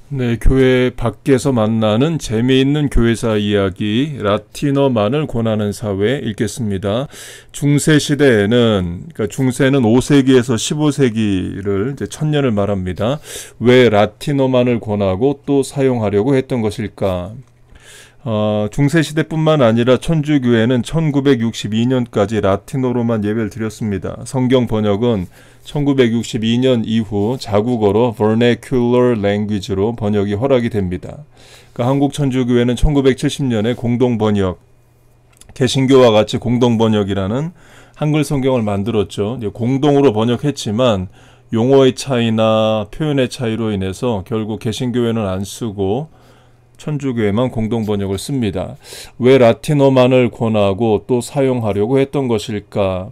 네, 교회 밖에서 만나는 재미있는 교회사 이야기, 라틴어만을 권하는 사회 읽겠습니다. 중세 시대에는, 그러니까 중세는 5세기에서 15세기를 이제 천년을 말합니다. 왜 라틴어만을 권하고 또 사용하려고 했던 것일까? 중세 시대뿐만 아니라 천주교회는 1962년까지 라틴어로만 예배를 드렸습니다. 성경 번역은 1962년 이후 자국어로 vernacular language로 번역이 허락이 됩니다. 그러니까 한국 천주교회는 1970년에 공동 번역, 개신교와 같이 공동 번역이라는 한글 성경을 만들었죠. 공동으로 번역했지만 용어의 차이나 표현의 차이로 인해서 결국 개신교회는 안 쓰고 천주교회만 공동 번역을 씁니다. 왜 라틴어만을 권하고 또 사용하려고 했던 것일까?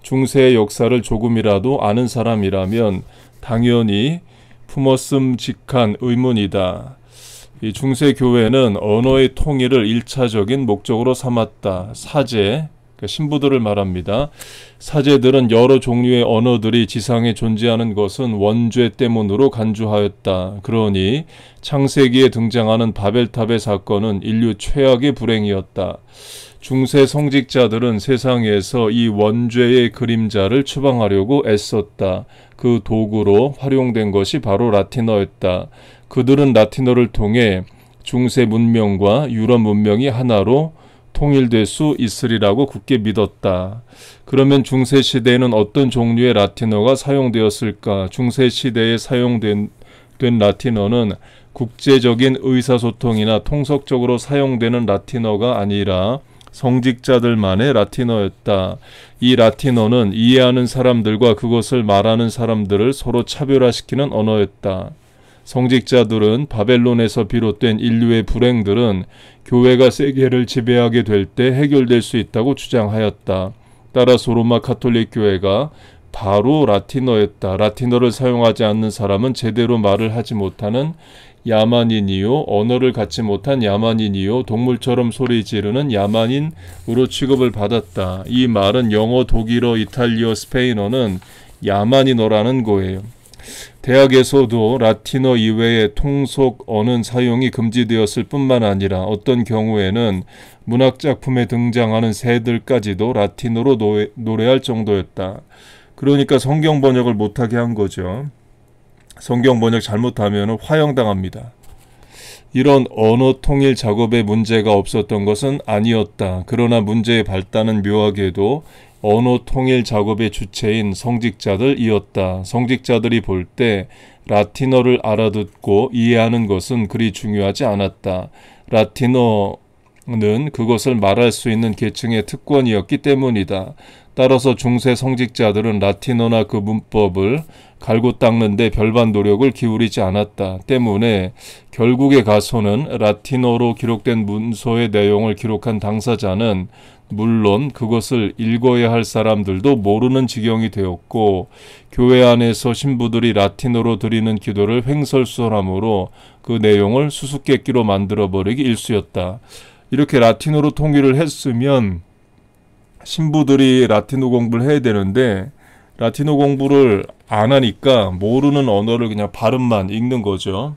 중세의 역사를 조금이라도 아는 사람이라면 당연히 품었음직한 의문이다. 이 중세 교회는 언어의 통일을 1차적인 목적으로 삼았다. 사제, 그러니까 신부들을 말합니다. 사제들은 여러 종류의 언어들이 지상에 존재하는 것은 원죄 때문으로 간주하였다. 그러니 창세기에 등장하는 바벨탑의 사건은 인류 최악의 불행이었다. 중세 성직자들은 세상에서 이 원죄의 그림자를 추방하려고 애썼다. 그 도구로 활용된 것이 바로 라틴어였다. 그들은 라틴어를 통해 중세 문명과 유럽 문명이 하나로 통일될 수 있으리라고 굳게 믿었다. 그러면 중세시대에는 어떤 종류의 라틴어가 사용되었을까? 중세시대에 사용된 라틴어는 국제적인 의사소통이나 통속적으로 사용되는 라틴어가 아니라 성직자들만의 라틴어였다. 이 라틴어는 이해하는 사람들과 그것을 말하는 사람들을 서로 차별화시키는 언어였다. 성직자들은 바벨론에서 비롯된 인류의 불행들은 교회가 세계를 지배하게 될 때 해결될 수 있다고 주장하였다. 따라서 로마 가톨릭 교회가 바로 라틴어였다. 라틴어를 사용하지 않는 사람은 제대로 말을 하지 못하는 야만인이요, 언어를 갖지 못한 야만인이요, 동물처럼 소리 지르는 야만인으로 취급을 받았다. 이 말은 영어, 독일어, 이탈리아, 스페인어는 야만인어라는 거예요. 대학에서도 라틴어 이외의 통속 언어 사용이 금지되었을 뿐만 아니라 어떤 경우에는 문학작품에 등장하는 새들까지도 라틴어로 노래할 정도였다. 그러니까 성경 번역을 못하게 한 거죠. 성경 번역 잘못하면 화형당합니다. 이런 언어 통일 작업에 문제가 없었던 것은 아니었다. 그러나 문제의 발단은 묘하게도 언어 통일 작업의 주체인 성직자들이었다. 성직자들이 볼 때 라틴어를 알아듣고 이해하는 것은 그리 중요하지 않았다. 라틴어는 그것을 말할 수 있는 계층의 특권이었기 때문이다. 따라서 중세 성직자들은 라틴어나 그 문법을 갈고 닦는 데 별반 노력을 기울이지 않았다. 때문에 결국에 가서는 라틴어로 기록된 문서의 내용을 기록한 당사자는 물론 그것을 읽어야 할 사람들도 모르는 지경이 되었고, 교회 안에서 신부들이 라틴어로 드리는 기도를 횡설수설하므로 그 내용을 수수께끼로 만들어버리기 일쑤였다. 이렇게 라틴어로 통일을 했으면 신부들이 라틴어 공부를 해야 되는데 라틴어 공부를 안 하니까 모르는 언어를 그냥 발음만 읽는 거죠.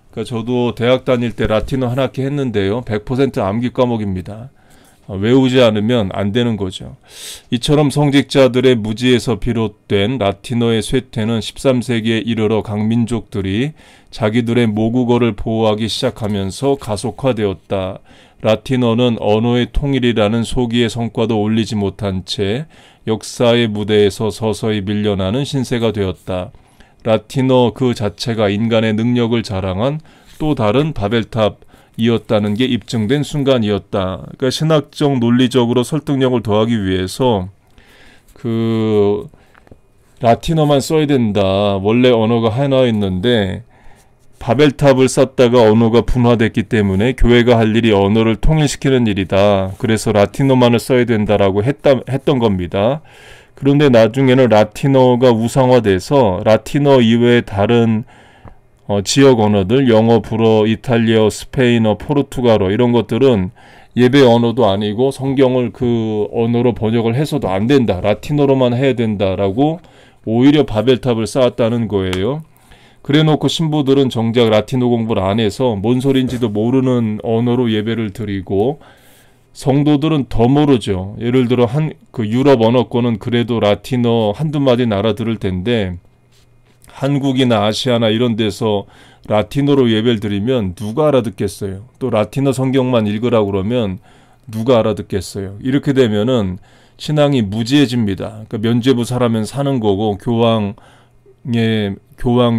그러니까 저도 대학 다닐 때 라틴어 한 학기 했는데요. 100% 암기 과목입니다. 외우지 않으면 안 되는 거죠. 이처럼 성직자들의 무지에서 비롯된 라틴어의 쇠퇴는 13세기에 이르러 각 민족들이 자기들의 모국어를 보호하기 시작하면서 가속화되었다. 라틴어는 언어의 통일이라는 소기의 성과도 올리지 못한 채 역사의 무대에서 서서히 밀려나는 신세가 되었다. 라틴어 그 자체가 인간의 능력을 자랑한 또 다른 바벨탑이었다는 게 입증된 순간이었다. 그러니까 신학적 논리적으로 설득력을 더하기 위해서 라틴어만 써야 된다. 원래 언어가 하나였는데 바벨탑을 쌓다가 언어가 분화됐기 때문에 교회가 할 일이 언어를 통일시키는 일이다. 그래서 라틴어만을 써야 된다라고 했던 겁니다. 그런데 나중에는 라틴어가 우상화돼서 라틴어 이외의 다른 지역 언어들, 영어, 불어, 이탈리아, 스페인어, 포르투갈어 이런 것들은 예배 언어도 아니고 성경을 그 언어로 번역을 해서도 안 된다. 라틴어로만 해야 된다라고 오히려 바벨탑을 쌓았다는 거예요. 그래놓고 신부들은 정작 라틴어 공부를 안 해서 뭔 소린지도 모르는 언어로 예배를 드리고, 성도들은 더 모르죠. 예를 들어 그 유럽 언어권은 그래도 라틴어 한두 마디 알아들을 텐데, 한국이나 아시아나 이런 데서 라틴어로 예배를 드리면 누가 알아듣겠어요. 또 라틴어 성경만 읽으라고 그러면 누가 알아듣겠어요. 이렇게 되면은 신앙이 무지해집니다. 그러니까 면죄부 사라면 사는 거고, 교황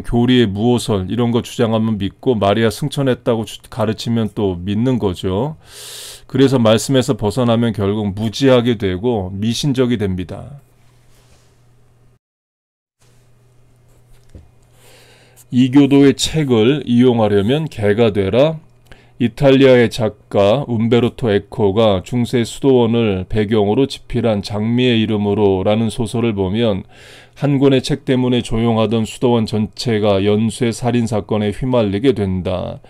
교리의 무오설 이런 거 주장하면 믿고, 마리아 승천했다고 가르치면 또 믿는 거죠. 그래서 말씀에서 벗어나면 결국 무지하게 되고 미신적이 됩니다. 이교도의 책을 이용하려면 개가 되라. 이탈리아의 작가 움베르토 에코가 중세 수도원을 배경으로 집필한 장미의 이름으로 라는 소설을 보면, 한 권의 책 때문에 조용하던 수도원 전체가 연쇄 살인사건에 휘말리게 된다.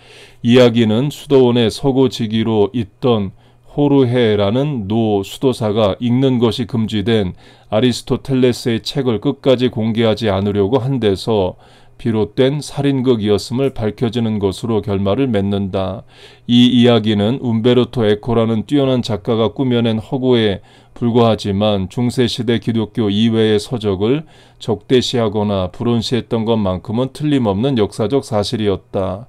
이야기는 수도원의 서고지기로 있던 호르헤라는 노 수도사가 읽는 것이 금지된 아리스토텔레스의 책을 끝까지 공개하지 않으려고 한 데서 비롯된 살인극이었음을 밝혀지는 것으로 결말을 맺는다. 이 이야기는 움베르토 에코라는 뛰어난 작가가 꾸며낸 허구에 불과하지만 중세시대 기독교 이외의 서적을 적대시하거나 불온시했던 것만큼은 틀림없는 역사적 사실이었다.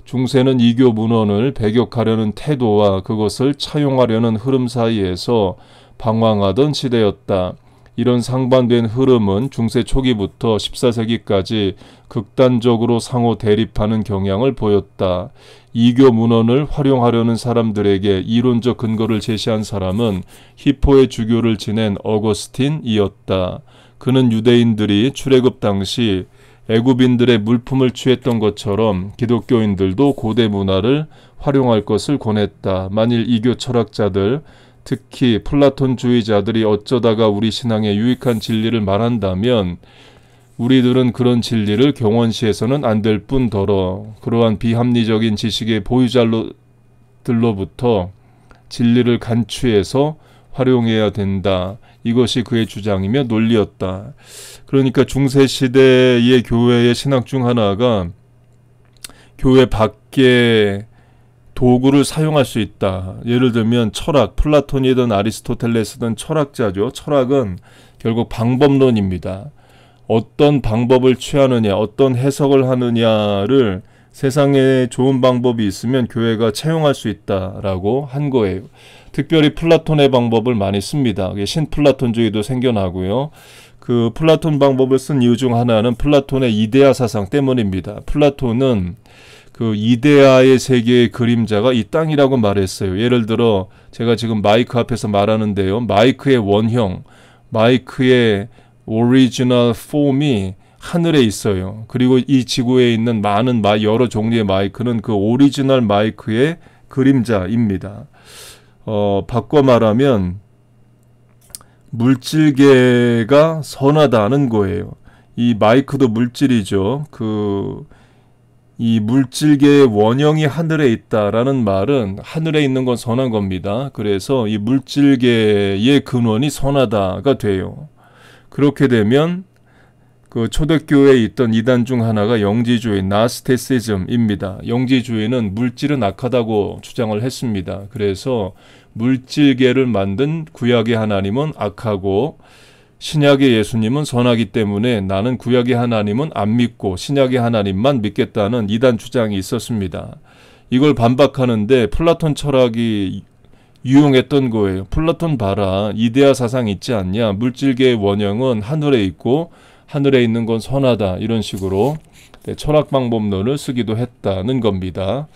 중세는 이교 문헌을 배격하려는 태도와 그것을 차용하려는 흐름 사이에서 방황하던 시대였다. 이런 상반된 흐름은 중세 초기부터 14세기까지 극단적으로 상호 대립하는 경향을 보였다. 이교 문헌을 활용하려는 사람들에게 이론적 근거를 제시한 사람은 히포의 주교를 지낸 어거스틴이었다. 그는 유대인들이 출애굽 당시 애굽인들의 물품을 취했던 것처럼 기독교인들도 고대 문화를 활용할 것을 권했다. 만일 이교 철학자들, 특히 플라톤주의자들이 어쩌다가 우리 신앙에 유익한 진리를 말한다면 우리들은 그런 진리를 경원시해서는 안 될 뿐더러 그러한 비합리적인 지식의 보유자들로부터 진리를 간추해서 활용해야 된다. 이것이 그의 주장이며 논리였다. 그러니까 중세시대의 교회의 신학 중 하나가 교회 밖에 도구를 사용할 수 있다. 예를 들면 철학, 플라톤이든 아리스토텔레스든 철학자죠. 철학은 결국 방법론입니다. 어떤 방법을 취하느냐, 어떤 해석을 하느냐를 세상에 좋은 방법이 있으면 교회가 채용할 수 있다라고 한 거예요. 특별히 플라톤의 방법을 많이 씁니다. 신플라톤주의도 생겨나고요. 그 플라톤 방법을 쓴 이유 중 하나는 플라톤의 이데아 사상 때문입니다. 플라톤은 그 이데아의 세계의 그림자가 이 땅이라고 말했어요. 예를 들어 제가 지금 마이크 앞에서 말하는데요. 마이크의 원형, 마이크의 오리지널 폼이 하늘에 있어요. 그리고 이 지구에 있는 많은 여러 종류의 마이크는 그 오리지널 마이크의 그림자입니다. 바꿔 말하면 물질계가 선하다는 거예요. 이 마이크도 물질이죠. 이 물질계의 원형이 하늘에 있다라는 말은 하늘에 있는 건 선한 겁니다. 그래서 이 물질계의 근원이 선하다가 돼요. 그렇게 되면 그 초대교회에 있던 이단 중 하나가 영지주의, 나스테시즘입니다. 영지주의는 물질은 악하다고 주장을 했습니다. 그래서 물질계를 만든 구약의 하나님은 악하고 신약의 예수님은 선하기 때문에 나는 구약의 하나님은 안 믿고 신약의 하나님만 믿겠다는 이단 주장이 있었습니다. 이걸 반박하는데 플라톤 철학이 유용했던 거예요. 플라톤 봐라. 이데아 사상 있지 않냐. 물질계의 원형은 하늘에 있고 하늘에 있는 건 선하다. 이런 식으로 철학 방법론을 쓰기도 했다는 겁니다.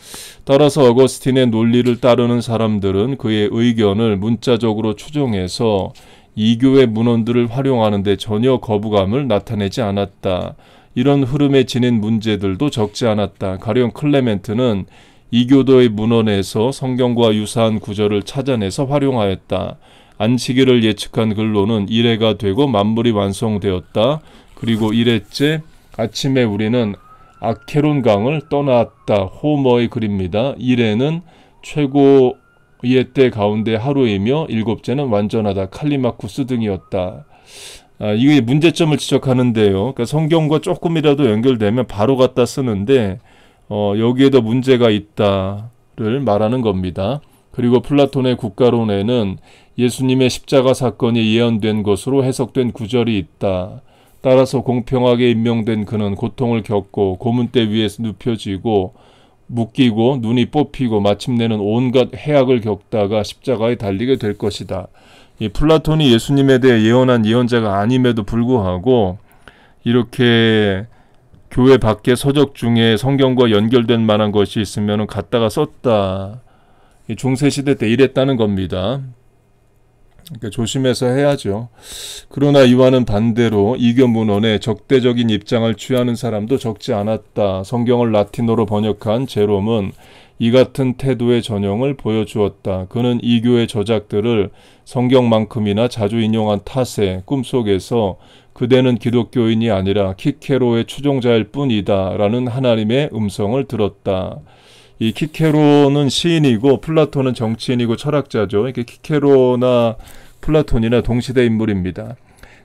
따라서 어거스틴의 논리를 따르는 사람들은 그의 의견을 문자적으로 추종해서 이교의 문헌들을 활용하는 데 전혀 거부감을 나타내지 않았다. 이런 흐름에 지닌 문제들도 적지 않았다. 가령 클레멘트는 이교도의 문헌에서 성경과 유사한 구절을 찾아내서 활용하였다. 안식일을 예측한 글로는 이래가 되고 만물이 완성되었다. 그리고 이래째 아침에 우리는 아케론강을 떠났다. 호머의 글입니다. 이래는 최고의 때 가운데 하루이며 일곱째는 완전하다. 칼리마쿠스 등이었다. 이게 문제점을 지적하는데요. 그러니까 성경과 조금이라도 연결되면 바로 갖다 쓰는데 여기에도 문제가 있다를 말하는 겁니다. 그리고 플라톤의 국가론에는 예수님의 십자가 사건이 예언된 것으로 해석된 구절이 있다. 따라서 공평하게 임명된 그는 고통을 겪고 고문대 위에서 눕혀지고 묶이고 눈이 뽑히고 마침내는 온갖 해악을 겪다가 십자가에 달리게 될 것이다. 이 플라톤이 예수님에 대해 예언한 예언자가 아님에도 불구하고 이렇게 교회 밖의 서적 중에 성경과 연결된 만한 것이 있으면 갖다가 썼다. 중세시대 때 이랬다는 겁니다. 그러니까 조심해서 해야죠. 그러나 이와는 반대로 이교 문헌에 적대적인 입장을 취하는 사람도 적지 않았다. 성경을 라틴어로 번역한 제롬은 이 같은 태도의 전형을 보여주었다. 그는 이교의 저작들을 성경만큼이나 자주 인용한 탓에 꿈속에서 그대는 기독교인이 아니라 키케로의 추종자일 뿐이다 라는 하나님의 음성을 들었다. 이 키케로는 시인이고 플라톤은 정치인이고 철학자죠. 이게 키케로나 플라톤이나 동시대 인물입니다.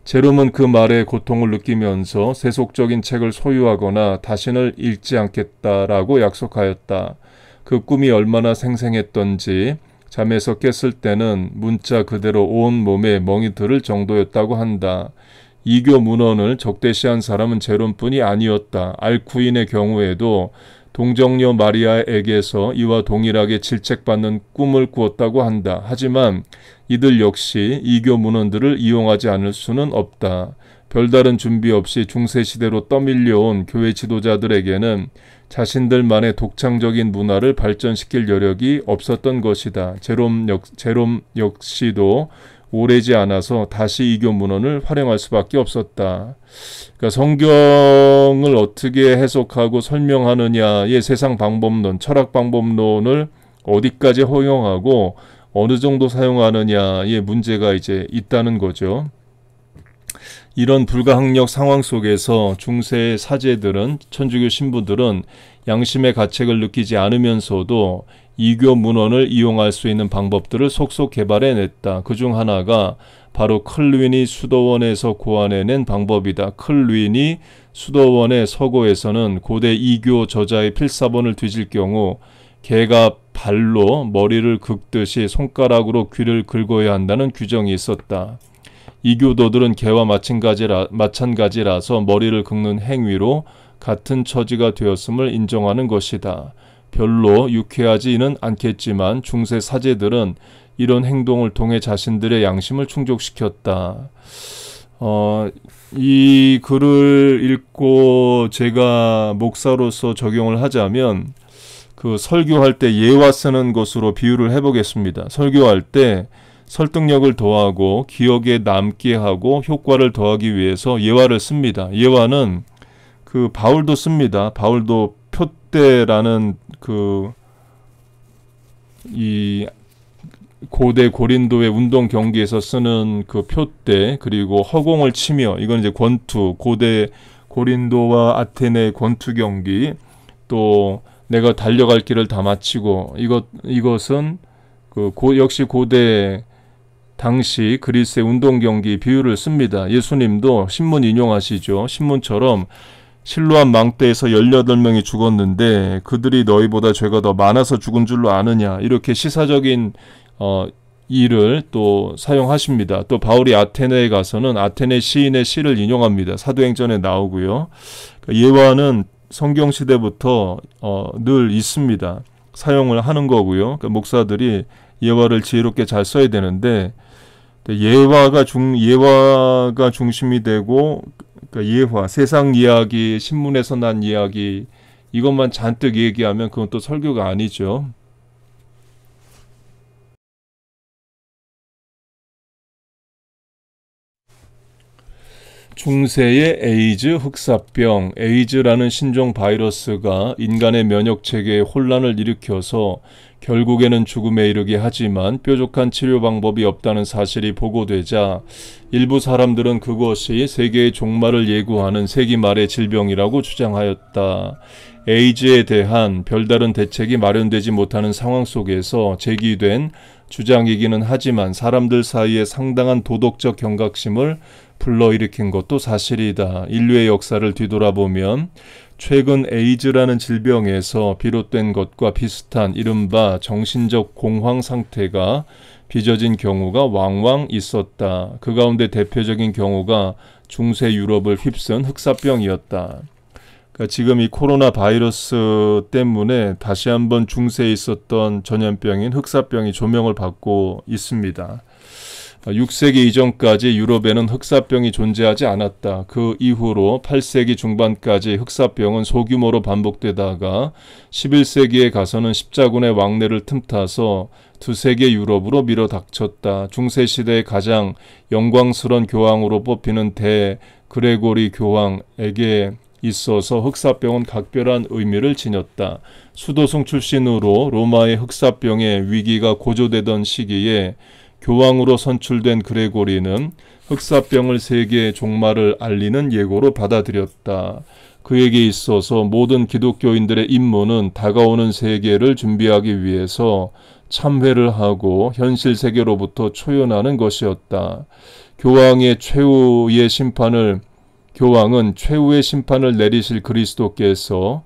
제롬은 그 말에 고통을 느끼면서 세속적인 책을 소유하거나 다시는 읽지 않겠다라고 약속하였다. 그 꿈이 얼마나 생생했던지 잠에서 깼을 때는 문자 그대로 온 몸에 멍이 들을 정도였다고 한다. 이교 문헌을 적대시한 사람은 제롬뿐이 아니었다. 알쿠인의 경우에도 동정녀 마리아에게서 이와 동일하게 질책받는 꿈을 꾸었다고 한다. 하지만 이들 역시 이교 문헌들을 이용하지 않을 수는 없다. 별다른 준비 없이 중세시대로 떠밀려온 교회 지도자들에게는 자신들만의 독창적인 문화를 발전시킬 여력이 없었던 것이다. 제롬 역시도 오래지 않아서 다시 이교 문헌을 활용할 수밖에 없었다. 그러니까 성경을 어떻게 해석하고 설명하느냐의 세상 방법론, 철학 방법론을 어디까지 허용하고 어느 정도 사용하느냐의 문제가 이제 있다는 거죠. 이런 불가항력 상황 속에서 중세의 사제들은, 천주교 신부들은 양심의 가책을 느끼지 않으면서도 이교 문헌을 이용할 수 있는 방법들을 속속 개발해냈다. 그중 하나가 바로 클윈이 수도원에서 고안해낸 방법이다. 클윈이 수도원의 서고에서는 고대 이교 저자의 필사본을 뒤질 경우 개가 발로 머리를 긁듯이 손가락으로 귀를 긁어야 한다는 규정이 있었다. 이교도들은 개와 마찬가지라서 머리를 긁는 행위로 같은 처지가 되었음을 인정하는 것이다. 별로 유쾌하지는 않겠지만 중세 사제들은 이런 행동을 통해 자신들의 양심을 충족시켰다. 이 글을 읽고 제가 목사로서 적용을 하자면 그 설교할 때 예화 쓰는 것으로 비유를 해보겠습니다. 설교할 때 설득력을 더하고 기억에 남게 하고 효과를 더하기 위해서 예화를 씁니다. 예화는 그 바울도 씁니다. 바울도 표대라는 이 고대 고린도의 운동 경기에서 쓰는 그 표대, 그리고 허공을 치며, 이건 이제 권투, 고대 고린도와 아테네 권투 경기, 또 내가 달려갈 길을 다 마치고, 이것은 역시 고대 당시 그리스의 운동 경기 비유를 씁니다. 예수님도 신문 인용하시죠. 신문처럼 실로암 망대에서 18명이 죽었는데 그들이 너희보다 죄가 더 많아서 죽은 줄로 아느냐, 이렇게 시사적인 일을 또 사용하십니다. 또 바울이 아테네에 가서는 아테네 시인의 시를 인용합니다. 사도행전에 나오고요. 예화는 성경시대부터 늘 있습니다. 사용을 하는 거고요. 그러니까 목사들이 예화를 지혜롭게 잘 써야 되는데, 예화가 중심이 되고, 그러니까 예화, 세상 이야기, 신문에서 난 이야기, 이것만 잔뜩 얘기하면 그건 또 설교가 아니죠. 중세의 에이즈 흑사병, 에이즈라는 신종 바이러스가 인간의 면역체계에 혼란을 일으켜서 결국에는 죽음에 이르게 하지만 뾰족한 치료 방법이 없다는 사실이 보고되자 일부 사람들은 그것이 세계의 종말을 예고하는 세기 말의 질병이라고 주장하였다. 에이즈에 대한 별다른 대책이 마련되지 못하는 상황 속에서 제기된 주장이기는 하지만 사람들 사이에 상당한 도덕적 경각심을 불러일으킨 것도 사실이다. 인류의 역사를 뒤돌아보면 최근 에이즈라는 질병에서 비롯된 것과 비슷한 이른바 정신적 공황 상태가 빚어진 경우가 왕왕 있었다. 그 가운데 대표적인 경우가 중세 유럽을 휩쓴 흑사병이었다. 그러니까 지금 이 코로나 바이러스 때문에 다시 한번 중세에 있었던 전염병인 흑사병이 조명을 받고 있습니다. 6세기 이전까지 유럽에는 흑사병이 존재하지 않았다. 그 이후로 8세기 중반까지 흑사병은 소규모로 반복되다가 11세기에 가서는 십자군의 왕래를 틈타서 두세 개 유럽으로 밀어닥쳤다. 중세시대의 가장 영광스러운 교황으로 뽑히는 대 그레고리 교황에게 있어서 흑사병은 각별한 의미를 지녔다. 수도승 출신으로 로마의 흑사병의 위기가 고조되던 시기에 교황으로 선출된 그레고리는 흑사병을 세계의 종말을 알리는 예고로 받아들였다. 그에게 있어서 모든 기독교인들의 임무는 다가오는 세계를 준비하기 위해서 참회를 하고 현실 세계로부터 초연하는 것이었다. 교황은 최후의 심판을 내리실 그리스도께서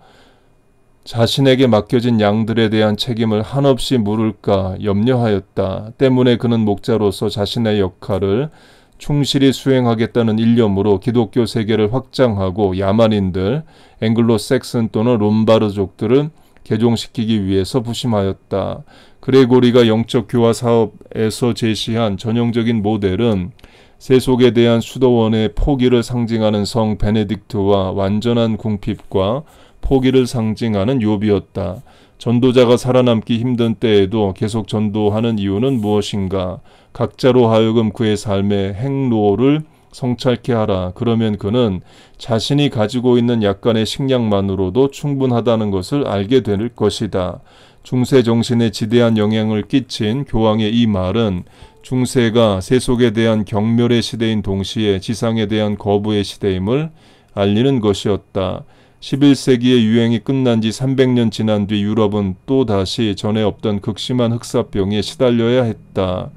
자신에게 맡겨진 양들에 대한 책임을 한없이 물을까 염려하였다. 때문에 그는 목자로서 자신의 역할을 충실히 수행하겠다는 일념으로 기독교 세계를 확장하고 야만인들, 앵글로색슨 또는 롬바르족들을 개종시키기 위해서 부심하였다. 그레고리가 영적 교화 사업에서 제시한 전형적인 모델은 세속에 대한 수도원의 포기를 상징하는 성 베네딕트와 완전한 궁핍과 포기를 상징하는 욥이었다. 전도자가 살아남기 힘든 때에도 계속 전도하는 이유는 무엇인가? 각자로 하여금 그의 삶의 행로를 성찰케 하라. 그러면 그는 자신이 가지고 있는 약간의 식량만으로도 충분하다는 것을 알게 될 것이다. 중세 정신에 지대한 영향을 끼친 교황의 이 말은 중세가 세속에 대한 경멸의 시대인 동시에 지상에 대한 거부의 시대임을 알리는 것이었다. 11세기의 유행이 끝난 지 300년 지난 뒤 유럽은 또다시 전에 없던 극심한 흑사병에 시달려야 했다.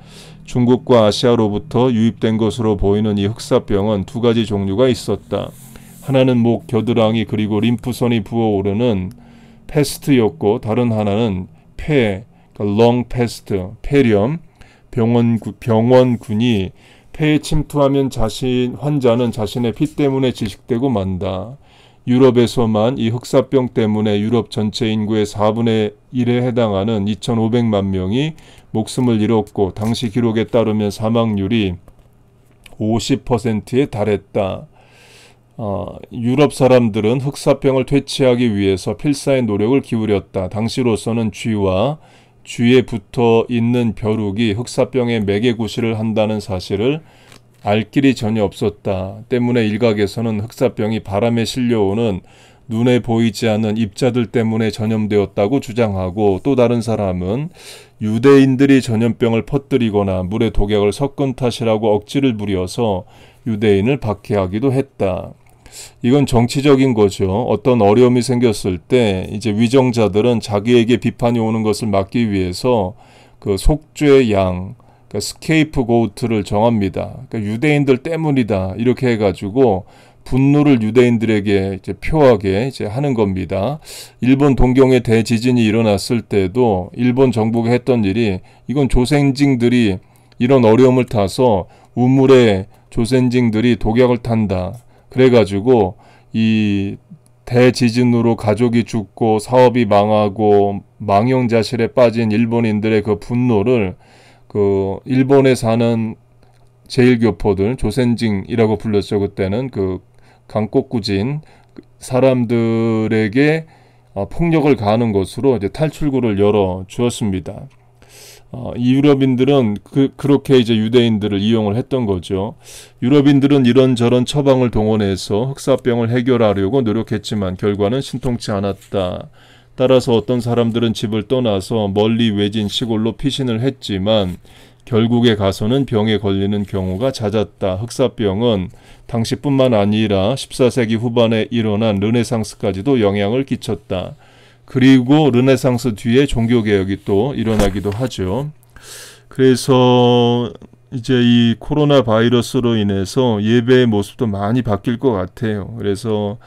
중국과 아시아로부터 유입된 것으로 보이는 이 흑사병은 두 가지 종류가 있었다. 하나는 목, 겨드랑이 그리고 림프선이 부어오르는 패스트였고 다른 하나는 령 패스트, 폐렴, 병원군이 폐에 침투하면 환자는 자신의 피 때문에 질식되고 만다. 유럽에서만 이 흑사병 때문에 유럽 전체 인구의 4분의 1에 해당하는 2,500만 명이 목숨을 잃었고 당시 기록에 따르면 사망률이 50%에 달했다. 유럽 사람들은 흑사병을 퇴치하기 위해서 필사의 노력을 기울였다. 당시로서는 쥐와 쥐에 붙어 있는 벼룩이 흑사병의 매개구실을 한다는 사실을 알 길이 전혀 없었다. 때문에 일각에서는 흑사병이 바람에 실려오는 눈에 보이지 않는 입자들 때문에 전염되었다고 주장하고 또 다른 사람은 유대인들이 전염병을 퍼뜨리거나 물에 독약을 섞은 탓이라고 억지를 부려서 유대인을 박해하기도 했다. 이건 정치적인 거죠. 어떤 어려움이 생겼을 때 이제 위정자들은 자기에게 비판이 오는 것을 막기 위해서 그 속죄 양, 그러니까 스케이프고우트를 정합니다. 그러니까 유대인들 때문이다 이렇게 해가지고 분노를 유대인들에게 이제 표하게 이제 하는 겁니다. 일본 동경의 대지진이 일어났을 때도 일본 정부가 했던 일이 이건 조센징들이 이런 어려움을 타서 우물에 조센징들이 독약을 탄다. 그래가지고 이 대지진으로 가족이 죽고 사업이 망하고 망연자실에 빠진 일본인들의 그 분노를 그 일본에 사는 제일교포들, 조센징이라고 불렀죠. 그때는 그 강kok구진 사람들에게 폭력을 가하는 것으로 이제 탈출구를 열어 주었습니다. 이 유럽인들은 그렇게 이제 유대인들을 이용을 했던 거죠. 유럽인들은 이런저런 처방을 동원해서 흑사병을 해결하려고 노력했지만 결과는 신통치 않았다. 따라서 어떤 사람들은 집을 떠나서 멀리 외진 시골로 피신을 했지만 결국에 가서는 병에 걸리는 경우가 잦았다. 흑사병은 당시뿐만 아니라 14세기 후반에 일어난 르네상스까지도 영향을 끼쳤다. 그리고 르네상스 뒤에 종교개혁이 또 일어나기도 하죠. 그래서 이제 이 코로나 바이러스로 인해서 예배의 모습도 많이 바뀔 것 같아요. 그래서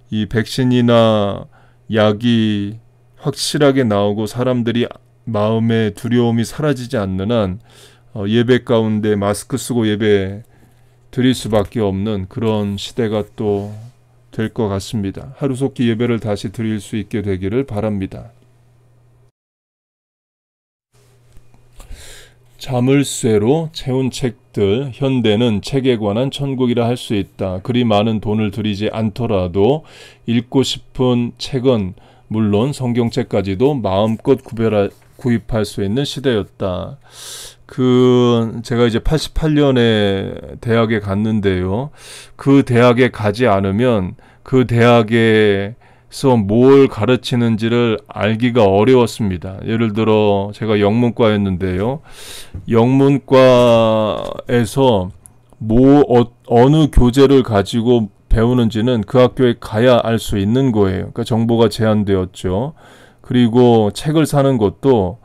이 백신이나 약이 확실하게 나오고 사람들이 마음의 두려움이 사라지지 않는 한 예배 가운데 마스크 쓰고 예배 드릴 수밖에 없는 그런 시대가 또 될 것 같습니다. 하루속히 예배를 다시 드릴 수 있게 되기를 바랍니다. 자물쇠로 채운 책들, 현대는 책에 관한 천국이라 할 수 있다. 그리 많은 돈을 들이지 않더라도 읽고 싶은 책은 물론 성경책까지도 마음껏 구입할 수 있는 시대였다. 제가 이제 88년에 대학에 갔는데요. 그 대학에 가지 않으면 그 대학에서 뭘 가르치는지를 알기가 어려웠습니다. 예를 들어 제가 영문과였는데요. 영문과에서 어느 교재를 가지고 배우는지는 그 학교에 가야 알 수 있는 거예요. 그러니까 정보가 제한되었죠. 그리고 책을 사는 것도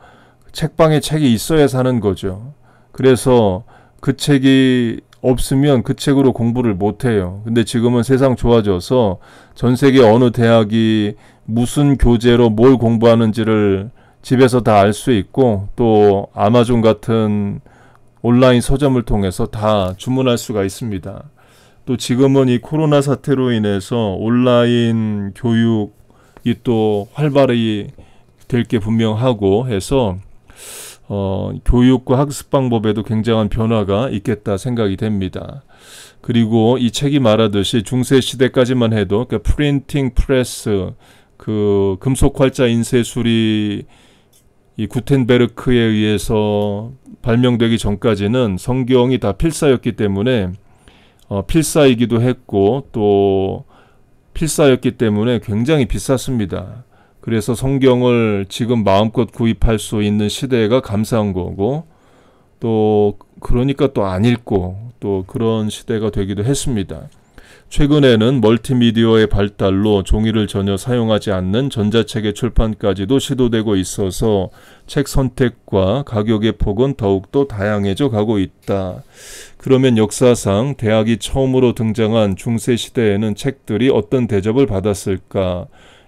책방에 책이 있어야 사는 거죠. 그래서 그 책이 없으면 그 책으로 공부를 못해요. 근데 지금은 세상 좋아져서 전 세계 어느 대학이 무슨 교재로 뭘 공부하는지를 집에서 다 알 수 있고 또 아마존 같은 온라인 서점을 통해서 다 주문할 수가 있습니다. 또 지금은 이 코로나 사태로 인해서 온라인 교육이 또 활발히 될 게 분명하고 해서 교육과 학습 방법에도 굉장한 변화가 있겠다 생각이 됩니다. 그리고 이 책이 말하듯이 중세 시대까지만 해도 프린팅 프레스, 금속 활자 인쇄술이 이 구텐베르크에 의해서 발명되기 전까지는 성경이 다 필사였기 때문에 필사이기도 했고 또 필사였기 때문에 굉장히 비쌌습니다. 그래서 성경을 지금 마음껏 구입할 수 있는 시대가 감사한 거고 또 그러니까 또 안 읽고 또 그런 시대가 되기도 했습니다. 최근에는 멀티미디어의 발달로 종이를 전혀 사용하지 않는 전자책의 출판까지도 시도되고 있어서 책 선택과 가격의 폭은 더욱더 다양해져 가고 있다. 그러면 역사상 대학이 처음으로 등장한 중세 시대에는 책들이 어떤 대접을 받았을까?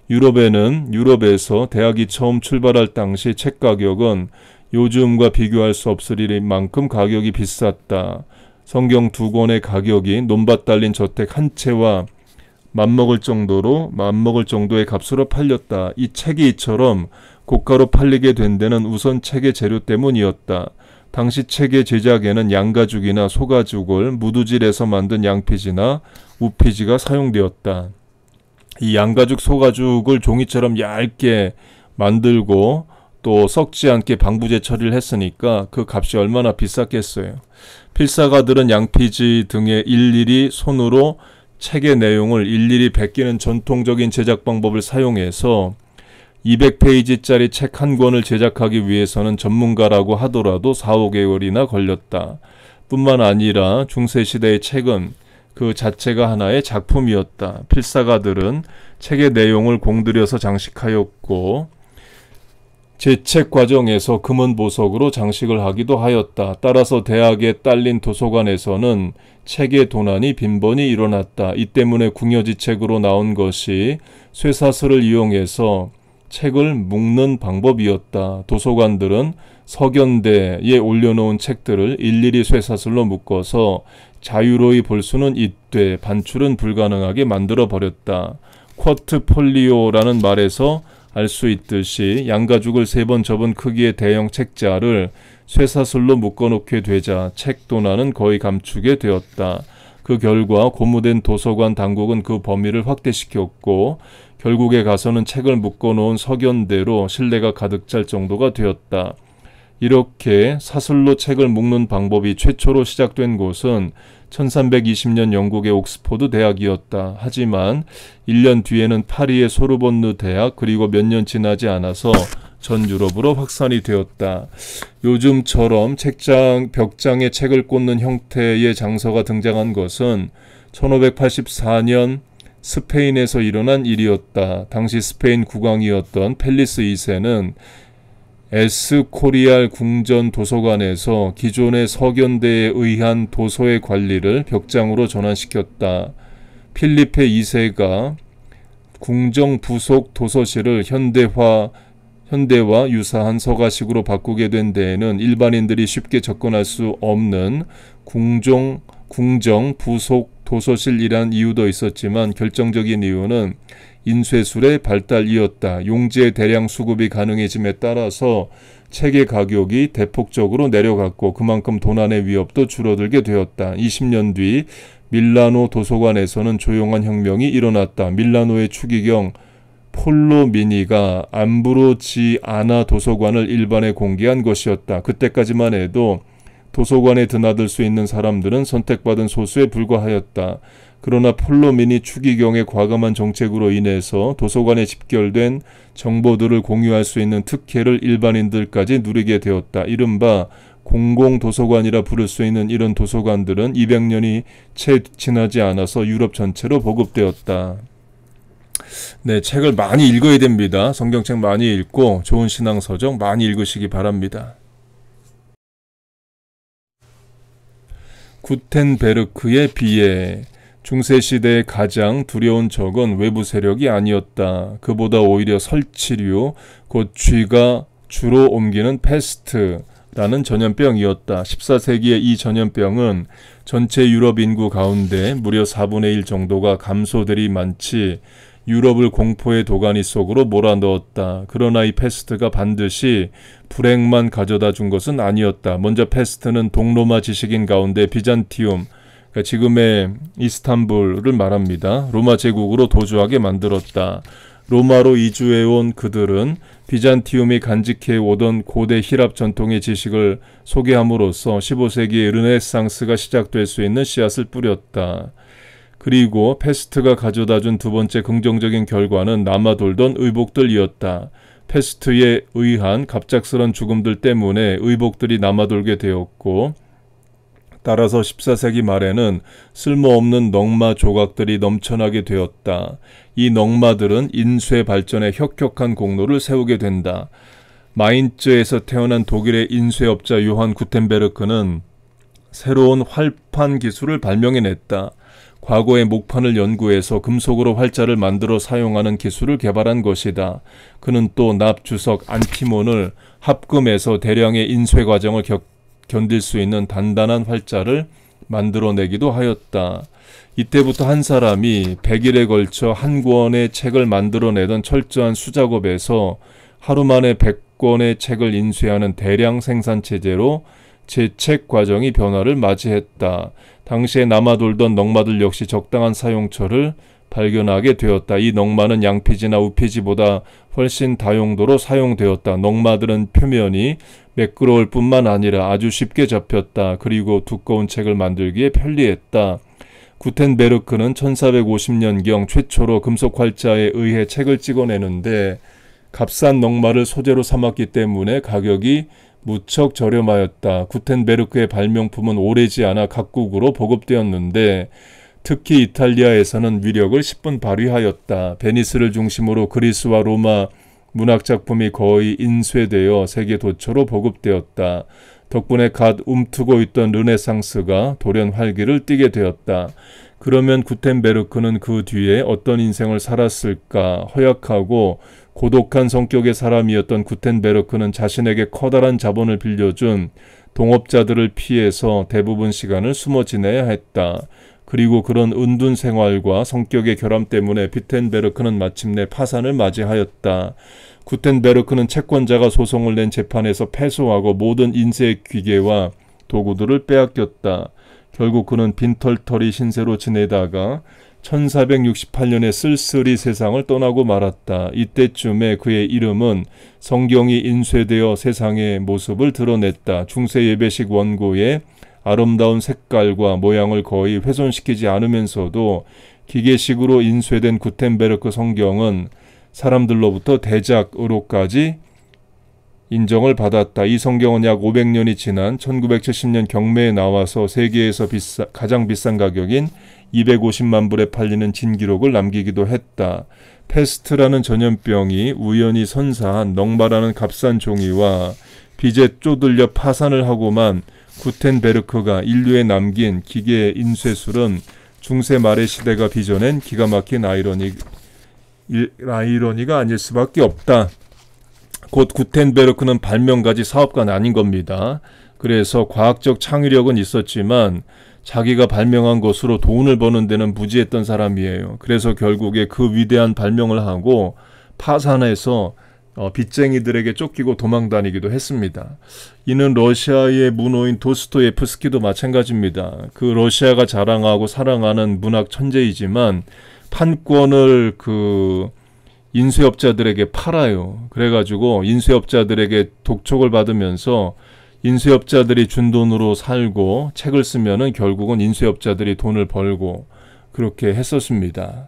유럽에서 대학이 처음 출발할 당시 책 가격은 요즘과 비교할 수 없을 만큼 가격이 비쌌다. 성경 2권의 가격이 논밭 달린 저택 한 채와 맞먹을 정도의 값으로 팔렸다. 이 책이 이처럼 고가로 팔리게 된 데는 우선 책의 재료 때문이었다. 당시 책의 제작에는 양가죽이나 소가죽을 무두질에서 만든 양피지나 우피지가 사용되었다. 이 양가죽, 소가죽을 종이처럼 얇게 만들고 또 썩지 않게 방부제 처리를 했으니까 그 값이 얼마나 비쌌겠어요. 필사가들은 양피지 등에 일일이 손으로 책의 내용을 일일이 베끼는 전통적인 제작 방법을 사용해서 200페이지짜리 책 한 권을 제작하기 위해서는 전문가라고 하더라도 4-5개월이나 걸렸다. 뿐만 아니라 중세시대의 책은 그 자체가 하나의 작품이었다. 필사가들은 책의 내용을 공들여서 장식하였고 제책 과정에서 금은 보석으로 장식을 하기도 하였다. 따라서 대학에 딸린 도서관에서는 책의 도난이 빈번히 일어났다. 이 때문에 궁여지책으로 나온 것이 쇠사슬을 이용해서 책을 묶는 방법이었다. 도서관들은 서견대에 올려놓은 책들을 일일이 쇠사슬로 묶어서 자유로이 볼 수는 있되 반출은 불가능하게 만들어버렸다. 쿼트폴리오라는 말에서 알 수 있듯이 양가죽을 3번 접은 크기의 대형 책자를 쇠사슬로 묶어놓게 되자 책 도난은 거의 감추게 되었다. 그 결과 고무된 도서관 당국은 그 범위를 확대시켰고 결국에 가서는 책을 묶어놓은 석연대로 신뢰가 가득 찰 정도가 되었다. 이렇게 사슬로 책을 묶는 방법이 최초로 시작된 곳은 1320년 영국의 옥스포드 대학이었다. 하지만 1년 뒤에는 파리의 소르본느 대학 그리고 몇 년 지나지 않아서 전 유럽으로 확산이 되었다. 요즘처럼 벽장에 책을 꽂는 형태의 장서가 등장한 것은 1584년 스페인에서 일어난 일이었다. 당시 스페인 국왕이었던 펠리스 2세는 에스코리알 궁전 도서관에서 기존의 서견대에 의한 도서의 관리를 벽장으로 전환시켰다. 필리페 2세가 궁정 부속 도서실을 현대와 유사한 서가식으로 바꾸게 된 데에는 일반인들이 쉽게 접근할 수 없는 궁정 부속 도서실이란 이유도 있었지만 결정적인 이유는 인쇄술의 발달이었다. 용지의 대량 수급이 가능해짐에 따라서 책의 가격이 대폭적으로 내려갔고 그만큼 도난의 위협도 줄어들게 되었다. 20년 뒤 밀라노 도서관에서는 조용한 혁명이 일어났다. 밀라노의 추기경 폴로미니가 암브로지아나 도서관을 일반에 공개한 것이었다. 그때까지만 해도 도서관에 드나들 수 있는 사람들은 선택받은 소수에 불과하였다. 그러나 폴로미니 추기경의 과감한 정책으로 인해서 도서관에 집결된 정보들을 공유할 수 있는 특혜를 일반인들까지 누리게 되었다. 이른바 공공도서관이라 부를 수 있는 이런 도서관들은 200년이 채 지나지 않아서 유럽 전체로 보급되었다. 네, 책을 많이 읽어야 됩니다. 성경책 많이 읽고 좋은 신앙서적 많이 읽으시기 바랍니다. 구텐베르크의 비애. 중세시대의 가장 두려운 적은 외부 세력이 아니었다. 그보다 오히려 설치류, 곧 쥐가 주로 옮기는 패스트라는 전염병이었다. 14세기의 이 전염병은 전체 유럽 인구 가운데 무려 4분의 1 정도가 감소들이 많지 유럽을 공포의 도가니 속으로 몰아넣었다. 그러나 이 패스트가 반드시 불행만 가져다 준 것은 아니었다. 먼저 패스트는 동로마 지식인 가운데 비잔티움, 그러니까 지금의 이스탄불을 말합니다. 로마 제국으로 도주하게 만들었다. 로마로 이주해온 그들은 비잔티움이 간직해 오던 고대 히랍 전통의 지식을 소개함으로써 15세기의 르네상스가 시작될 수 있는 씨앗을 뿌렸다. 그리고 패스트가 가져다준 두 번째 긍정적인 결과는 남아돌던 의복들이었다. 패스트에 의한 갑작스런 죽음들 때문에 의복들이 남아돌게 되었고 따라서 14세기 말에는 쓸모없는 넝마 조각들이 넘쳐나게 되었다. 이 넝마들은 인쇄 발전에 혁혁한 공로를 세우게 된다. 마인츠에서 태어난 독일의 인쇄업자 요한 구텐베르크는 새로운 활판 기술을 발명해냈다. 과거의 목판을 연구해서 금속으로 활자를 만들어 사용하는 기술을 개발한 것이다. 그는 또 납주석 안티몬을 합금해서 대량의 인쇄 과정을 견딜 수 있는 단단한 활자를 만들어내기도 하였다. 이때부터 한 사람이 100일에 걸쳐 한 권의 책을 만들어내던 철저한 수작업에서 하루 만에 100권의 책을 인쇄하는 대량 생산체제로 재책 과정이 변화를 맞이했다. 당시에 남아돌던 넝마들 역시 적당한 사용처를 발견하게 되었다. 이 넝마는 양피지나 우피지보다 훨씬 다용도로 사용되었다. 넝마들은 표면이 매끄러울 뿐만 아니라 아주 쉽게 접혔다. 그리고 두꺼운 책을 만들기에 편리했다. 구텐베르크는 1450년경 최초로 금속 활자에 의해 책을 찍어내는데 값싼 넝마를 소재로 삼았기 때문에 가격이 무척 저렴하였다. 구텐베르크의 발명품은 오래지 않아 각국으로 보급되었는데 특히 이탈리아에서는 위력을 10분 발휘하였다. 베니스를 중심으로 그리스와 로마 문학작품이 거의 인쇄되어 세계 도처로 보급되었다. 덕분에 갓 움트고 있던 르네상스가 돌연 활기를 띠게 되었다. 그러면 구텐베르크는 그 뒤에 어떤 인생을 살았을까? 허약하고 고독한 성격의 사람이었던 구텐베르크는 자신에게 커다란 자본을 빌려준 동업자들을 피해서 대부분 시간을 숨어 지내야 했다. 그리고 그런 은둔 생활과 성격의 결함 때문에 구텐베르크는 마침내 파산을 맞이하였다. 구텐베르크는 채권자가 소송을 낸 재판에서 패소하고 모든 인쇄 기계와 도구들을 빼앗겼다. 결국 그는 빈털터리 신세로 지내다가 1468년에 쓸쓸히 세상을 떠나고 말았다. 이때쯤에 그의 이름은 성경이 인쇄되어 세상의 모습을 드러냈다. 중세 예배식 원고의 아름다운 색깔과 모양을 거의 훼손시키지 않으면서도 기계식으로 인쇄된 구텐베르크 성경은 사람들로부터 대작으로까지 인정을 받았다. 이 성경은 약 500년이 지난 1970년 경매에 나와서 세계에서 가장 비싼 가격인 250만 불에 팔리는 진기록을 남기기도 했다. 페스트라는 전염병이 우연히 선사한 넉마라는 값싼 종이와 빚에 쪼들려 파산을 하고만 구텐베르크가 인류에 남긴 기계 인쇄술은 중세 말의 시대가 빚어낸 기가 막힌 아이러니가 아닐 수밖에 없다. 곧 구텐베르크는 발명가지 사업가는 아닌 겁니다. 그래서 과학적 창의력은 있었지만 자기가 발명한 것으로 돈을 버는 데는 무지했던 사람이에요. 그래서 결국에 그 위대한 발명을 하고 파산해서 빚쟁이들에게 쫓기고 도망다니기도 했습니다. 이는 러시아의 문호인 도스토예프스키도 마찬가지입니다. 그 러시아가 자랑하고 사랑하는 문학 천재이지만 판권을 인쇄업자들에게 팔아요. 그래가지고 인쇄업자들에게 독촉을 받으면서 인쇄업자들이 준 돈으로 살고 책을 쓰면은 결국은 인쇄업자들이 돈을 벌고 그렇게 했었습니다.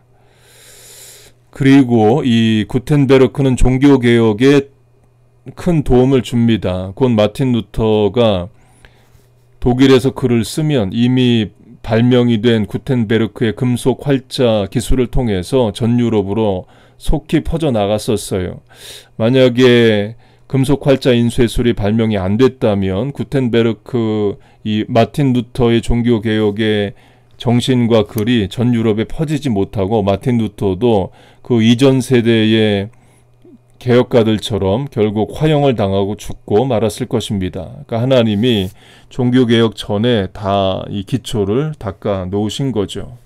그리고 이 구텐베르크는 종교개혁에 큰 도움을 줍니다. 곧 마틴 루터가 독일에서 글을 쓰면 이미 발명이 된 구텐베르크의 금속 활자 기술을 통해서 전 유럽으로 속히 퍼져나갔었어요. 만약에 금속 활자 인쇄술이 발명이 안 됐다면 구텐베르크 이 마틴 루터의 종교개혁의 정신과 글이 전 유럽에 퍼지지 못하고 마틴 루터도 그 이전 세대의 개혁가들처럼 결국 화형을 당하고 죽고 말았을 것입니다. 그러니까 하나님이 종교개혁 전에 다 이 기초를 닦아 놓으신 거죠.